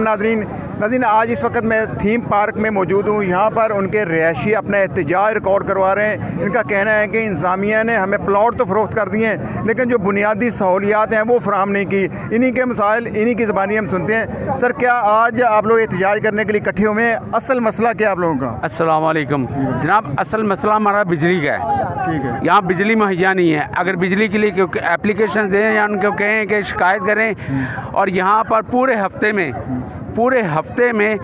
नाज़रीन आज इस वक्त मैं थीम पार्क में मौजूद हूँ। यहाँ पर उनके रिहायशी अपना एहतजाज रिकॉर्ड करवा रहे हैं। इनका कहना है कि इंतज़ामिया ने हमें प्लॉट तो फ़रोख्त कर दिए हैं, लेकिन जो बुनियादी सहूलियात हैं वो फराहम नहीं की। इन्हीं के मसाइल, इन्हीं की ज़बानी हम सुनते हैं। सर, क्या आज आप लोग एहतजाज करने के लिए इकट्ठे हुए हैं? असल मसला क्या आप लोगों का? अस्सलाम वालेकुम जनाब, असल मसला हमारा बिजली का है। ठीक है। यहाँ बिजली मुहैया नहीं है। अगर बिजली के लिए एप्लीकेशन दें या उनको कहें कि शिकायत करें, और यहाँ पर पूरे हफ्ते में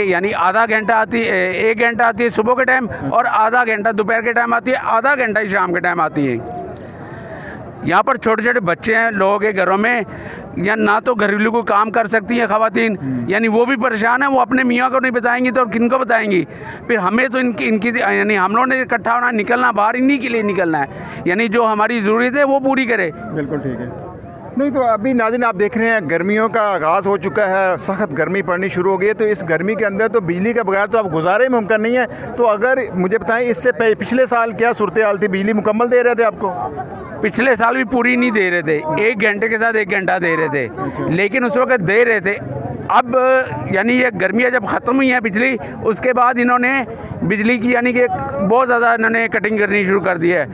यानी आधा घंटा आती है, 1 घंटा आती है सुबह के टाइम, और आधा घंटा दोपहर के टाइम आती है, आधा घंटा ही शाम के टाइम आती है। यहाँ पर छोटे छोटे बच्चे हैं लोगों के घरों में, या ना तो घरेलू को काम कर सकती हैं ख़वातीन, यानी वो भी परेशान है। वो अपने मियाँ को नहीं बताएंगी तो किन को बताएंगी? फिर हमें तो इनकी यानी हम लोगों ने इकट्ठा होना, निकलना बाहर, इन्हीं के लिए निकलना है, यानी जो हमारी ज़रूरत है वो पूरी करे। बिल्कुल ठीक है। नहीं तो अभी नाज़रीन आप देख रहे हैं गर्मियों का आगाज़ हो चुका है, सख्त गर्मी पड़नी शुरू हो गई है। तो इस गर्मी के अंदर तो बिजली के बगैर तो अब गुजारे मुमकिन नहीं है। तो अगर मुझे बताएं, इससे पिछले साल क्या सूरत हाल थी? बिजली मुकम्मल दे रहे थे आपको? पिछले साल भी पूरी नहीं दे रहे थे, 1 घंटे के साथ 1 घंटा दे रहे थे, लेकिन उस वक्त दे रहे थे। अब यानी ये गर्मियाँ जब ख़त्म हुई हैं बिजली, उसके बाद इन्होंने बिजली की यानी कि बहुत ज़्यादा इन्होंने कटिंग करनी शुरू कर दी है।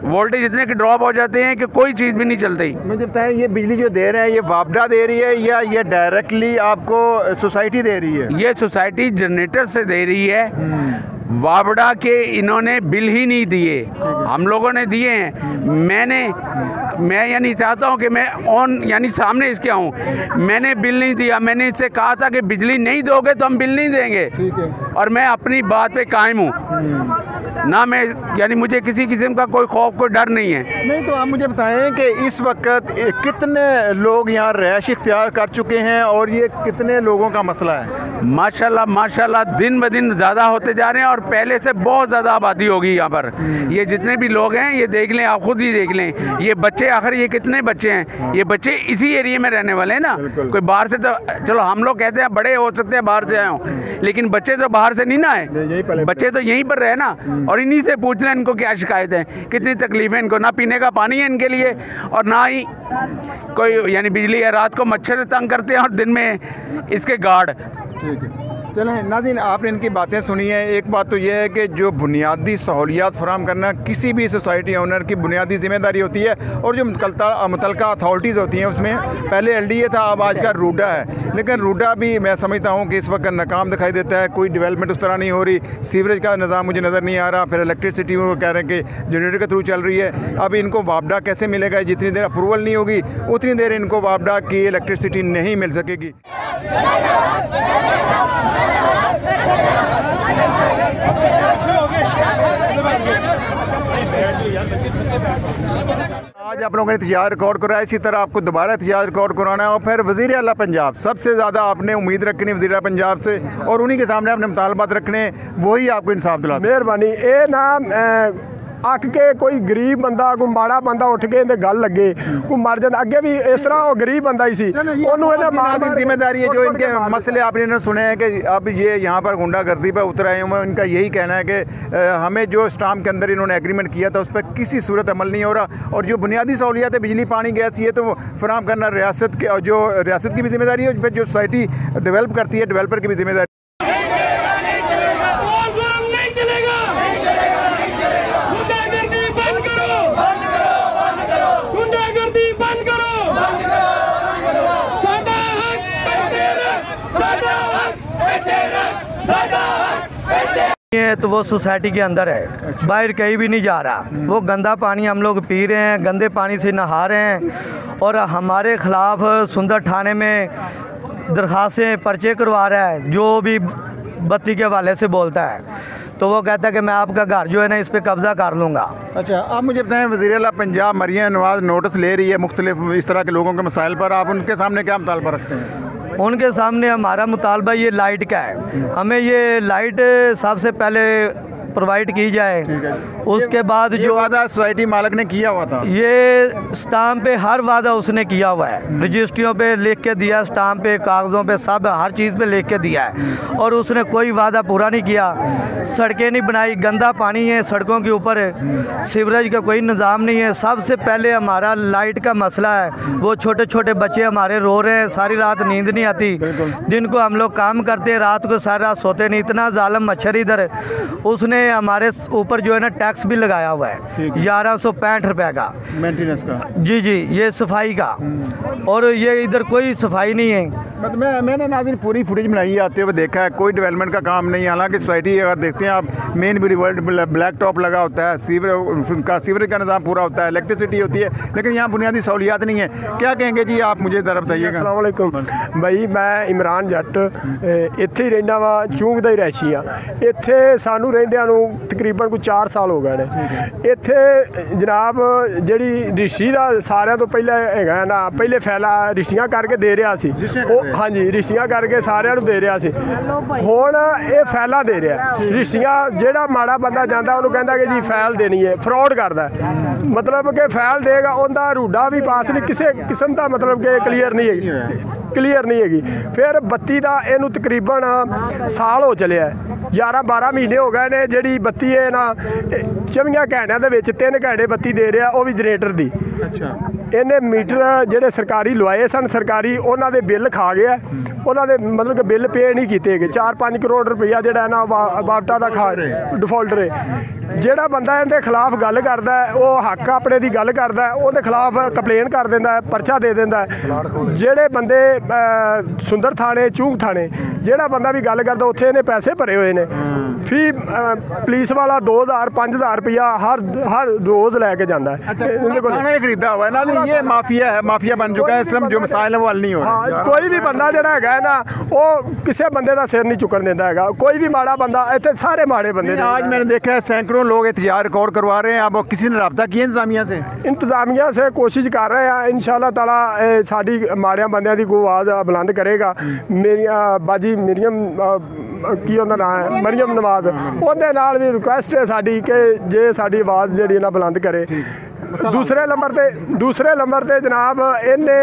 वोल्टेज इतने के ड्रॉप हो जाते हैं कि कोई चीज़ भी नहीं चलती। मुझे बताएं, ये बिजली जो दे रहे हैं ये वापडा दे रही है या ये डायरेक्टली आपको सोसाइटी दे रही है? ये सोसाइटी जनरेटर से दे रही है। वापडा के इन्होंने बिल ही नहीं दिए, हम लोगों ने दिए हैं। मैं यानी चाहता हूं कि मैं यानी सामने इसके आऊं। मैंने बिल नहीं दिया। मैंने इससे कहा था कि बिजली नहीं दोगे तो हम बिल नहीं देंगे। ठीक है। और मैं अपनी बात पे कायम हूँ ना, मैं यानी मुझे किसी किस्म का कोई खौफ, कोई डर नहीं है। नहीं तो आप मुझे बताएं कि इस वक्त कितने लोग यहाँ रहायश इख्तियार कर चुके हैं और ये कितने लोगों का मसला है? माशाल्लाह दिन ब दिन ज़्यादा होते जा रहे हैं, और पहले से बहुत ज़्यादा आबादी होगी यहाँ पर। ये जितने भी लोग हैं ये देख लें, आप खुद ही देख लें। ये बच्चे, आखिर ये कितने बच्चे हैं? ये बच्चे इसी एरिया में रहने वाले हैं ना। कोई बाहर से तो चलो हम लोग कहते हैं बड़े हो सकते हैं बाहर से आए हों, लेकिन बच्चे तो बाहर से नहीं ना आए, बच्चे तो यहीं पर रहे ना। और इन्हीं से पूछ लें इनको क्या शिकायत है, कितनी तकलीफ है इनको। ना पीने का पानी है इनके लिए, और ना ही कोई यानी बिजली है। रात को मच्छर तंग करते हैं और दिन में इसके गार्ड। ठीक है, चलें नाज़रीन, आपने इनकी बातें सुनी हैं। एक बात तो यह है कि जो बुनियादी सहूलियात फराहम करना किसी भी सोसाइटी ओनर की बुनियादी ज़िम्मेदारी होती है, और जो मुतलका अथॉरिटीज़ होती हैं उसमें पहले LDA था, अब आज का रूडा है। लेकिन रूडा भी मैं समझता हूँ कि इस वक्त नाकाम दिखाई देता है। कोई डेवलपमेंट उस तरह नहीं हो रही। सीवरेज का निज़ाम मुझे नज़र नहीं आ रहा। फिर इलेक्ट्रिसिटी वो कह रहे हैं कि जनरेटर के थ्रू चल रही है। अब इनको वापडा कैसे मिलेगा? जितनी देर अप्रूवल नहीं होगी उतनी देर इनको वापडा की इलेक्ट्रिसिटी नहीं मिल सकेगी। आज आप लोगों ने एहतजाज रिकॉर्ड कराया, इसी तरह आपको दोबारा एहतजाज रिकॉर्ड कराना है। और फिर वज़ीर आला पंजाब, सबसे ज़्यादा आपने उम्मीद रखनी वज़ीर आला पंजाब से, और उन्हीं के सामने आपने मुतालबात रखने, वही आपको इंसाफ दिला। मेहरबानी ये ना अक के कोई गरीब बंदा, कोई माड़ा बंदा उठ के इन्हें गल लगे, कोई मर जाता। अगे भी इस तरह वो गरीब बंदा ही सी, जिम्मेदारी है। जो इनके मसले आपने सुने हैं कि अब ये यहाँ पर गुंडागर्दी पर उतर आए हुए, इनका यही कहना है कि हमें जो स्टाम्प के अंदर इन्होंने एग्रीमेंट किया था उस पर किसी सूरत अमल नहीं हो रहा। और जो बुनियादी सहूलियात है, बिजली, पानी, गैस, ये तो फराहम करना रियासत के, और जो रियासत की भी जिम्मेदारी है, फिर जो सोसाइटी डेवलप करती है डेवलपर की भी जिम्मेदारी। तो वो सोसाइटी के अंदर है, बाहर कहीं भी नहीं जा रहा। वो गंदा पानी हम लोग पी रहे हैं, गंदे पानी से नहा रहे हैं, और हमारे ख़िलाफ़ सुंदर थाने में दरख्वास्तें पर्चे करवा रहा है। जो भी बत्ती के हवाले से बोलता है तो वो कहता है कि मैं आपका घर जो है ना इस पर कब्ज़ा कर लूँगा। अच्छा, आप मुझे बताएं, वज़ीर आला पंजाब मरियम नवाज़ नोटिस ले रही है मुख्तलिफ इस तरह के लोगों के मसाइल पर, आप उनके सामने क्या मुतालबा रखते हैं? उनके सामने हमारा मुतालबा ये लाइट का है। हमें ये लाइट सबसे पहले प्रोवाइड की जाए। उसके बाद जो वादा सोसाइटी मालिक ने किया हुआ था, ये स्टाम्प पे हर वादा उसने किया हुआ है, रजिस्ट्रियों पे लिख के दिया, स्टाम्प पे, कागज़ों पे, सब हर चीज़ पे लिख के दिया है, और उसने कोई वादा पूरा नहीं किया। सड़कें नहीं बनाई, गंदा पानी है सड़कों के ऊपर, सीवरेज का कोई निज़ाम नहीं है। सबसे पहले हमारा लाइट का मसला है, वो छोटे छोटे बच्चे हमारे रो रहे हैं, सारी रात नींद नहीं आती। दिन को हम लोग काम करते हैं, रात को सारी रात सोते नहीं। इतना जालिम मच्छर इधर, उसने हमारे ऊपर जो है ना टैक्स भी लगाया हुआ है 1165 रुपये का मेंटेनेंस का। जी जी, ये सफाई का, और ये इधर कोई सफाई नहीं है। मैंने नाज़रीन पूरी फुटेज बनाई है, आते हुए देखा है, कोई डेवलपमेंट का काम नहीं है। हालांकि सोसाइटी अगर देखते हैं आप, मेन वर्ल्ड ब्लैक टॉप लगा होता है, सीवरेज का निज़ाम पूरा होता है, इलेक्ट्रिसिटी होती है, लेकिन यहाँ बुनियादी सहूलियात नहीं है। क्या कहेंगे जी आप, मुझे ज़रा बताइएगा। अस्सलाम वालेकुम भाई, मैं इमरान जट ਇੱਥੇ ਹੀ ਰਹਿੰਦਾ ਵਾ, ਚੂੰਗ ਦਾ ਹੀ ਰਹਿਸ਼ੀ ਆ। ਇੱਥੇ ਸਾਨੂੰ ਰਹਿੰਦਿਆਂ ਨੂੰ ਤਕਰੀਬਨ ਕੋਈ 4 ਸਾਲ ਹੋ ਗਏ ਨੇ। ਇੱਥੇ ਜਨਾਬ ਜਿਹੜੀ ਰਿਸ਼ੀ ਦਾ ਸਾਰਿਆਂ ਤੋਂ ਪਹਿਲਾਂ ਹੈਗਾ ਨਾ, ਪਹਿਲੇ ਫੈਲਾ ਰਿਸ਼ੀਆਂ ਕਰਕੇ ਦੇ ਰਿਹਾ ਸੀ ਉਹ, ਹਾਂਜੀ ਰਿਸ਼ੀਆਂ ਕਰਕੇ ਸਾਰਿਆਂ ਨੂੰ ਦੇ ਰਿਹਾ ਸੀ। ਹੁਣ ਇਹ ਫੈਲਾ ਦੇ ਰਿਹਾ, ਰਿਸ਼ੀਆਂ ਜਿਹੜਾ ਮਾੜਾ ਬੰਦਾ ਜਾਂਦਾ ਉਹਨੂੰ ਕਹਿੰਦਾ ਕਿ ਜੀ ਫੈਲ ਦੇਣੀ ਹੈ, ਫਰਾਡ ਕਰਦਾ, ਮਤਲਬ ਕਿ ਫੈਲ ਦੇਗਾ, ਉਹਦਾ ਰੂਡਾ ਵੀ ਪਾਸ ਨਹੀਂ, ਕਿਸੇ ਕਿਸਮ ਦਾ ਮਤਲਬ ਕਿ ਕਲੀਅਰ ਨਹੀਂ ਹੈਗੀ। ਫਿਰ ਬੱਤੀ ਦਾ ਇਹਨੂੰ ਤਕਰੀਬਨ ਸਾਲ ਹੋ ਚੱਲਿਆ, 11-12 ਮਹੀਨੇ ਹੋ ਗਏ ਨੇ। ਜਿਹੜੀ ਬੱਤੀ ਹੈ ਨਾ 24 ਘੰਟਿਆਂ ਦੇ ਵਿੱਚ 3 ਘੰਟੇ ਬੱਤੀ ਦੇ ਰਿਹਾ, ਉਹ ਵੀ ਜਨਰੇਟਰ ਦੀ। ਅੱਛਾ, ਇਹਨੇ ਮੀਟਰ ਜਿਹੜੇ ਸਰਕਾਰੀ ਲਵਾਏ ਸਨ, ਸਰਕਾਰੀ ਉਹਨਾਂ ਦੇ ਬਿੱਲ ਖਾ ਗਿਆ, ਉਹਨਾਂ ਦੇ ਮਤਲਬ ਕਿ ਬਿੱਲ ਪੇ ਨਹੀਂ ਕੀਤੇ ਗਏ। 4-5 ਕਰੋੜ ਰੁਪਈਆ ਜਿਹੜਾ ਨਾ ਵਾਪਟਾ ਦਾ ਖਾ ਡਿਫਾਲਟਰ ਹੈ। ਜਿਹੜਾ ਬੰਦਾ ਇਹਦੇ ਖਿਲਾਫ ਗੱਲ ਕਰਦਾ, ਉਹ ਹੱਕ ਆਪਣੇ ਦੀ ਗੱਲ ਕਰਦਾ, ਉਹਦੇ ਖਿਲਾਫ ਕੰਪਲੇਨ ਕਰ ਦਿੰਦਾ, ਪਰਚਾ ਦੇ ਦਿੰਦਾ। ਜਿਹੜੇ ਬੰਦੇ ਸੁੰਦਰ ਥਾਣੇ, ਚੂੰਗ ਥਾਣੇ, ਜਿਹੜਾ ਬੰਦਾ ਵੀ ਗੱਲ ਕਰਦਾ, ਉੱਥੇ ਇਹਨੇ ਪੈਸੇ ਭਰੇ ਹੋਏ ਨੇ। ਫੀ ਪੁਲਿਸ ਵਾਲਾ 2000-5000 ਰੁਪਈਆ ਹਰ ਰੋਜ਼ ਲੈ ਕੇ ਜਾਂਦਾ ਹੈ। ਇਹਦੇ ਕੋਲ खरीदा हुआ है ना, ये माफिया है, माफिया बन चुका है। इसमें जो मसाइल है वो हल नहीं हो रहा। हाँ, कोई भी बंदा ਜਿਹੜਾ ਹੈਗਾ ਨਾ, ਉਹ ਕਿਸੇ ਬੰਦੇ ਦਾ ਸਿਰ ਨਹੀਂ ਚੁੱਕਣ ਦਿੰਦਾ ਹੈਗਾ। ਕੋਈ ਵੀ ਮਾੜਾ ਬੰਦਾ, ਇੱਥੇ ਸਾਰੇ ਮਾੜੇ ਬੰਦੇ ਨੇ। आज मैंने देखा है सैकड़ों लोग एहतजाज रिकॉर्ड करवा रहे हैं। अब किसी ने रब्ता किया इंतजामिया से? इंतजामिया से कोशिश कर रहे हैं, इंशाल्लाह ताला साड़ी माड़िया बंदियां दी कोई आवाज़ बुलंद करेगा। मेरी बाजी मरियम की ਉਹਦਾ ਨਾਮ ਹੈ, ਮਰੀਮ ਨਵਾਜ਼, ਉਹਦੇ ਨਾਲ ਵੀ ਰਿਕੁਐਸਟ ਹੈ ਸਾਡੀ ਕਿ ਜੇ ਸਾਡੀ ਆਵਾਜ਼ ਜਿਹੜੀ ਨਾ ਬੁਲੰਦ ਕਰੇ। ਦੂਸਰੇ ਨੰਬਰ ਤੇ ਜਨਾਬ ਇਹਨੇ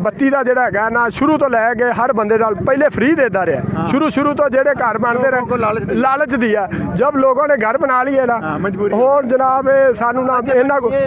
ਬੱਤੀ ਦਾ ਜਿਹੜਾ ਹੈਗਾ ਨਾ, ਸ਼ੁਰੂ ਤੋਂ ਲੈ ਕੇ ਹਰ ਬੰਦੇ ਨਾਲ ਪਹਿਲੇ फ्री देता रहा। शुरू तो जेडे घर बनते रहे लालच दिया। जब लोगों ने घर बना लिए ना, और जनाब सानू ना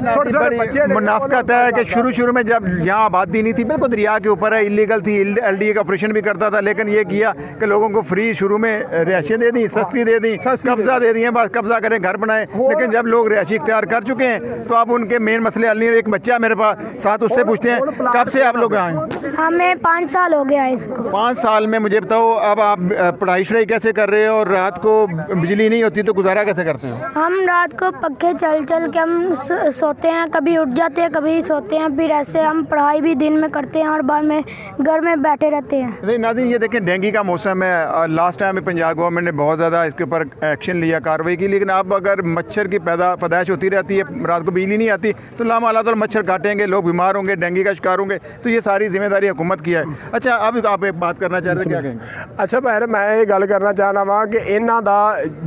छोटे बच्चे मुनाफकत है कि शुरू में जब यहाँ आबादी नहीं थी, बिल्कुल दरिया के ऊपर है, इलीगल थी, LDA का ऑपरेशन भी करता था, लेकिन ये किया कि लोगों को फ्री शुरू में रिहायशें दे दी, सस्ती दे दी, कब्जा दे दिए, बस कब्जा करें, घर बनाए। लेकिन जब लोग रिहायशी इख्तियार कर चुके हैं तो अब उनके मेन मसले हल नहीं है। एक बच्चा मेरे पास साथ, उससे पूछते हैं कब से आप लोग आए? हमें 5 साल हो गया इसको। 5 साल में मुझे बताओ, अब आप पढ़ाई शढ़ाई कैसे कर रहे हो, और रात को बिजली नहीं होती तो गुजारा कैसे करते हो? हम रात को पक्के चल के हम सोते हैं, कभी उठ जाते हैं, कभी सोते हैं। फिर ऐसे हम पढ़ाई भी दिन में करते हैं और बाद में घर में बैठे रहते हैं। नहीं नाज़रीन, ये देखें डेंगू का मौसम है। लास्ट टाइम पंजाब गवर्नमेंट ने बहुत ज़्यादा इसके ऊपर एक्शन लिया, कार्रवाई की, लेकिन अब अगर मच्छर की पैदाइश होती रहती है, रात को बिजली नहीं आती तो लामाला तो मच्छर काटेंगे, लोग बीमार होंगे, डेंगू का शिकार होंगे। तो ये सारी जिम्मेदारी हुकूमत की है। अच्छा, अब आप एक बात करना चाह रहे हैं, क्या कहेंगे? अच्छा भैर, मैं ये गल करना चाहना वा कि इन्हों का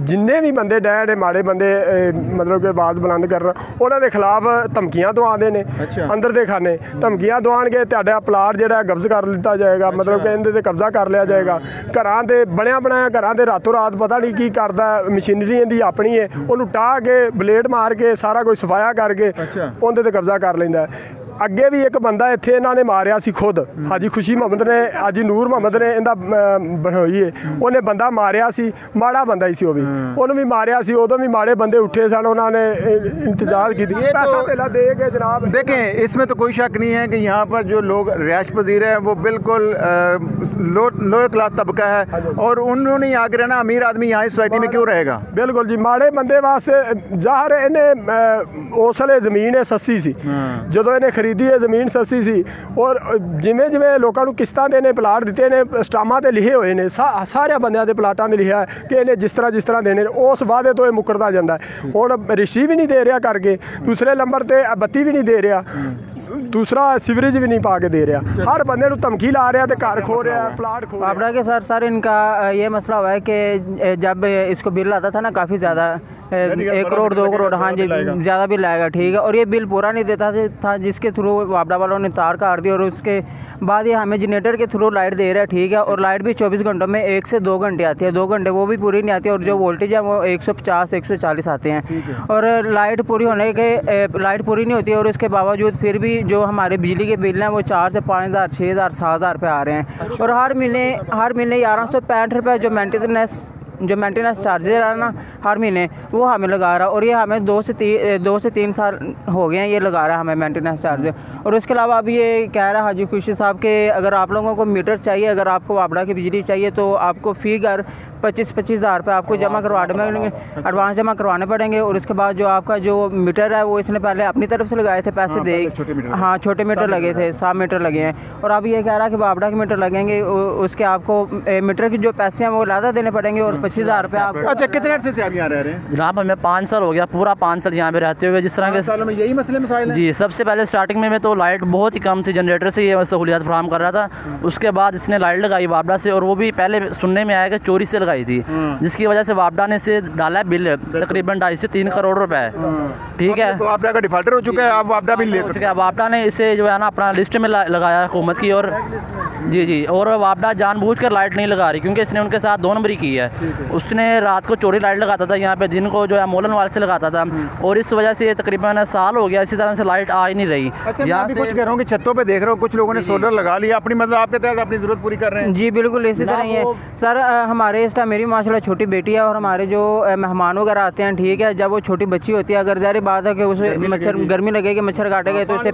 जिन्ने भी बंदे डे ने माड़े बंदे मतलब कि आवाज़ बुलंद कर, उन्होंने खिलाफ धमकियां दवाते हैं। अच्छा। अंदर दे खाने धमकियां दवाणगे, तुहाडा प्लाट जिहड़ा कब्ज़ कर लिता जाएगा। अच्छा। मतलब कि इहदे ते कब्ज़ा कर लिया जाएगा। घरां ते बनया बनाया घरां ते रातों रात पता नहीं की करदा, मशीनरी इहदी अपनी है, उन्होंने टाह के ब्लेड मार के सारा कुछ सफाया करके उहदे ते कब्ज़ा कर लैंदा है। ਅੱਗੇ ਵੀ ਇੱਕ ਬੰਦਾ ਇੱਥੇ ਇਹਨਾਂ ਨੇ ਮਾਰਿਆ ਸੀ ਖੁਦ, ਹਾਜੀ ਖੁਸ਼ੀ ਮੁਹੰਮਦ ਨੇ, ਹਾਜੀ ਨੂਰ ਮੁਹੰਮਦ ਨੇ ਇਹਦਾ ਬਣਾਈ ਹੈ। ਉਹਨੇ ਬੰਦਾ ਮਾਰਿਆ ਸੀ, ਮਾੜਾ ਬੰਦਾ ਹੀ ਸੀ ਉਹ भी, ਉਹਨੂੰ ਵੀ ਮਾਰਿਆ ਸੀ। ਉਦੋਂ ਵੀ माड़े बंदे उठे सन, उन्होंने इंतजार की, पैसा पहला दे के जनाब। देखें, इसमें तो कोई शक नहीं है कि यहाँ पर जो लोग रिहायश पजीर हैं वो बिल्कुल लोअर क्लास तबका है, और उन्होंने आगे रहना, अमीर आदमी यहाँ सोसाइटी में क्यों रहेगा? बिल्कुल जी, माड़े बंदे वास्ते ज़ाहिर इन्हें उस वेले ज़मीन सस्ती सी, जो इन्हें खरीदी है ज़मीन सस्ती सी, और जिमें जिमें लोगों को किस्तां देने प्लाट दिते ने, स्टामां ते लिखे हुए ने, सारे बंदियां दे प्लाटां ते लिखा है कि इन्हें जिस तरह देने, उस वादे तो ये मुकरदा जांदा है। हुण रिश्ती भी नहीं दे रहा करके, दूसरे नंबर ते बत्ती भी नहीं दे रहा, दूसरा सीवरेज भी नहीं पा के दे रहा, हर बंदे को धमकी ला रहा है, घर खो रहा है, प्लाट खो रहा है। आपड़ा के सर इनका ये मसला हुआ है कि जब इसको बिल आता था ना, काफ़ी ज़्यादा 1 करोड़ 2 करोड़, हाँ जी, ज़्यादा बिल आएगा, ठीक है। और ये बिल पूरा नहीं देता था, जिसके थ्रू वापडा वालों ने तार काट दिया और उसके बाद ये हमें जनरेटर के थ्रू लाइट दे रहा है, ठीक है। और लाइट भी 24 घंटों में 1 से 2 घंटे आती है, 2 घंटे वो भी पूरी नहीं आती है। और जो वोल्टेज है वो 150 140 आते हैं। और लाइट पूरी होने के लाइट पूरी नहीं होती है और उसके बावजूद फिर भी जो हमारे बिजली के बिल हैं वो 4 से 5,000 6,000 7,000 रुपये आ रहे हैं। और हर महीने 1165 रुपये जो मेंटेनेंस चार्जेस है ना हर महीने, वो हमें लगा रहा है। और ये हमें 2 से 3 साल हो गए हैं ये लगा रहा है हमें मेंटेनेंस चार्ज। और उसके अलावा अभी ये कह रहा है हाजी खुशी साहब के अगर आप लोगों को मीटर चाहिए, अगर आपको वापडा की बिजली चाहिए तो आपको फ़ी घर 25-25 हज़ार रुपये आपको जमा करवाने पड़ेंगे, एडवांस जमा करवाने पड़ेंगे। और उसके बाद जो आपका जो मीटर है वो इसने पहले अपनी तरफ से लगाए थे पैसे दे, हाँ छोटे मीटर लगे थे, 7 मीटर लगे हैं। और अब ये कह रहा है कि वापडा के मीटर लगेंगे, उसके आपको मीटर के जो पैसे हैं वो ज़्यादा देने पड़ेंगे और 25,000 रुपये आप। अच्छा, कितने अर्से से आप यहाँ रह रहे हैं? जनाब हमें 5 साल हो गया, पूरा 5 साल यहाँ पे रहते हुए। जिस तरह के सालों में यही मसले मसाइल हैं? जी, सबसे पहले स्टार्टिंग में तो लाइट बहुत ही कम थी, जनरेटर से ये सहूलियत फराहम कर रहा था। उसके बाद इसने लाइट लगाई वापडा से, और वो भी पहले सुनने में आया कि चोरी से लगाई थी, जिसकी वजह से वापडा ने से डाला बिल तकरीबन 2.5 से 3 करोड़ रुपए, ठीक है। तो वापडा का डिफाल्टर हो चुका है, आप वापडा बिल ले सकते हैं। वापडा ने इसे जो है ना अपना लिस्ट में लगाया हुकूमत की, और जी, और वापडा जानबूझकर लाइट नहीं लगा रही क्योंकि इसने उनके साथ 2 नंबरी की है। उसने रात को चोरी लाइट लगाता था यहाँ पे, दिन को जो है मोलन वाल से लगाता था, और इस वजह से तकरीबन साल हो गया इसी तरह से लाइट आ ही नहीं रही। यहाँ कुछ कह रहा हूँ कि छतों पे देख रहा हूँ कुछ लोगों ने सोलर लगा लिया अपनी, मतलब आपके तहत अपनी ज़रूरत पूरी कर रहे हैं। जी बिल्कुल इसी तरह ही है सर। हमारे इस टाइम मेरी माशाल्लाह छोटी बेटी है और हमारे जो मेहमान वगैरह आते हैं, ठीक है, जब वो छोटी बच्ची होती है, अगर ज़ाहिर बात है कि उसे मच्छर गर्मी लगेगी, मच्छर काटेगा तो उसे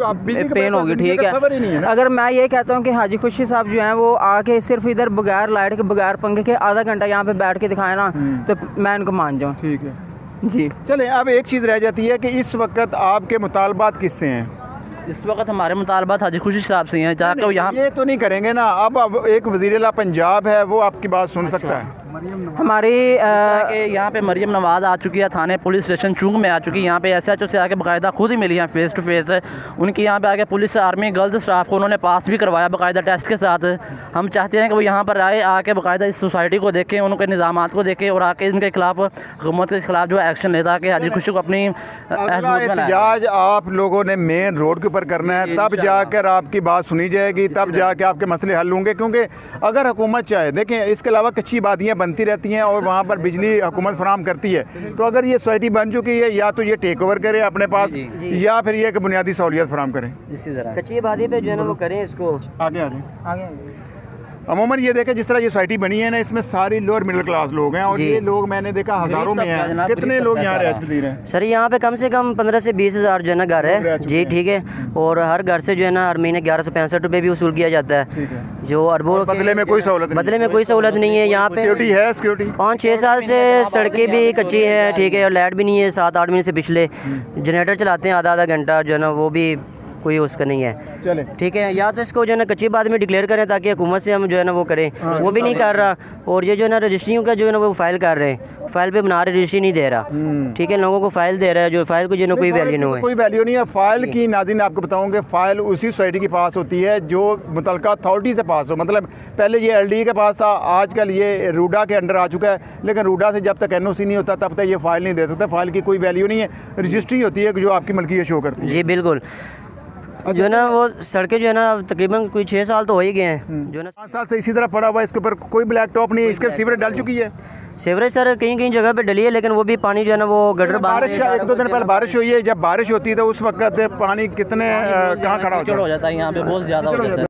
पेन होगी, ठीक है। अगर मैं ये कहता हूँ कि हाजी खुशी साहब जो हैं वो आके सिर्फ इधर बगैर लाइट के बगैर पंखे के आधा घंटा यहाँ पे बैठ के दिखाए ना, तो मैं इनको मान जाऊँ, ठीक है जी। चलें, अब एक चीज़ रह जाती है कि इस वक्त आपके मुतालबात किससे हैं? इस वक्त हमारे मुतालबात हाजी खुशी साहब से हैं, चाहे तो यहाँ ये तो नहीं करेंगे ना। अब एक वज़ीर-ए-आला पंजाब है, वो आपकी बात सुन सकता है। हमारी यहाँ पे मरियम नवाज़ आ चुकी है, थाने पुलिस स्टेशन चूंग में आ चुकी है। यहाँ पे SHO से आके बाकायदा खुद ही मिली हैं फेस टू फेस। उनकी यहाँ पे आके पुलिस आर्मी गर्ल्स स्टाफ को उन्होंने पास भी करवाया बाकायदा टेस्ट के साथ। हम चाहते हैं कि वो यहाँ पर आए, आके बाकायदा इस सोसाइटी को देखें, उनके निज़ामात को देखें और आके इनके खिलाफ हुकूमत के खिलाफ जो एक्शन ले, ताकि हाजी खुशी को अपनी एहतजाज आप लोगों ने मेन रोड के ऊपर करना है, तब जाकर आपकी बात सुनी जाएगी, तब जाके आपके मसले हल होंगे। क्योंकि अगर हुकूमत चाहे, देखें इसके अलावा कच्ची बादियाँ बनती रहती हैं और वहाँ पर बिजली हुकूमत फराहम करती है, तो अगर ये सोसाइटी बन चुकी है या तो ये टेक ओवर करे अपने पास, या फिर ये कि बुनियादी सहूलियत फराहम करें। इसी तरह कच्ची आबादी पे जो है ना वो करें इसको आगे अमूमन ये देखें जिस तरह ये सोसाइटी बनी है ना, इसमें सारी लोअर मिडिल क्लास लोग हैं और ये लोग मैंने देखा हज़ारों में हैं। कितने लोग यहाँ रहते हैं सर? यहाँ पे कम से कम 15 से 20 हज़ार जो है ना घर है जी, ठीक है। और हर घर से जो है ना हर महीने 1165 रुपये भी वसूल किया जाता है, जो अरबों बदले में कोई सहूलत नहीं है। यहाँ पे सिक्योरिटी 5-6 साल से सड़कें भी कच्ची हैं, ठीक है, और लाइट भी नहीं है 7-8 महीने से पिछले। जनरेटर चलाते हैं आधा घंटा, जो है ना वो भी कोई उसका नहीं है, चले ठीक है। या तो इसको जो है ना कच्ची बाद में डिक्लेयर करें ताकि हुकूमत से हम जो है ना वो करें, वो भी नहीं कर रहा। और ये जो है ना रजिस्ट्रियों का जो है ना वो फाइल कर रहे हैं, फाइल पे बना रहे, रजिस्ट्री नहीं दे रहा, ठीक है। लोगों को फाइल दे रहा है, जो फाइल को जो है ना कोई वैल्यू नहीं है, कोई वैल्यू नहीं है फाइल की। नाज़रीन आपको बताऊंगे, फाइल उसी सोसाइटी के पास होती है जो मुतल्लिका अथॉरिटी से पास हो। मतलब पहले ये LDA के पास था, आजकल ये रूडा के अंडर आ चुका है, लेकिन रूडा से जब तक NOC नहीं होता तब तक ये फाइल नहीं दे सकता। फाइल की कोई वैल्यू नहीं है, रजिस्ट्री होती है जो आपकी मलकियत शो करती है। जी बिल्कुल। जो है ना वो सड़कें जो है ना तकरीबन कोई 6 साल तो हो ही गए हैं, जो है ना 5 साल से इसी तरह पड़ा हुआ है, इसके ऊपर कोई ब्लैक टॉप नहीं है। इसके सीवरेज डल चुकी है, सीवरेज सर कहीं जगह पे डली है, लेकिन वो भी पानी जो है ना वो गटर बारिश का 1-2 दिन पहले बारिश हुई है। जब बारिश होती है तो उस वक्त पानी कितने कहाँ खड़ा हो जाता है, यहाँ पे बहुत ज़्यादा हो जाता है।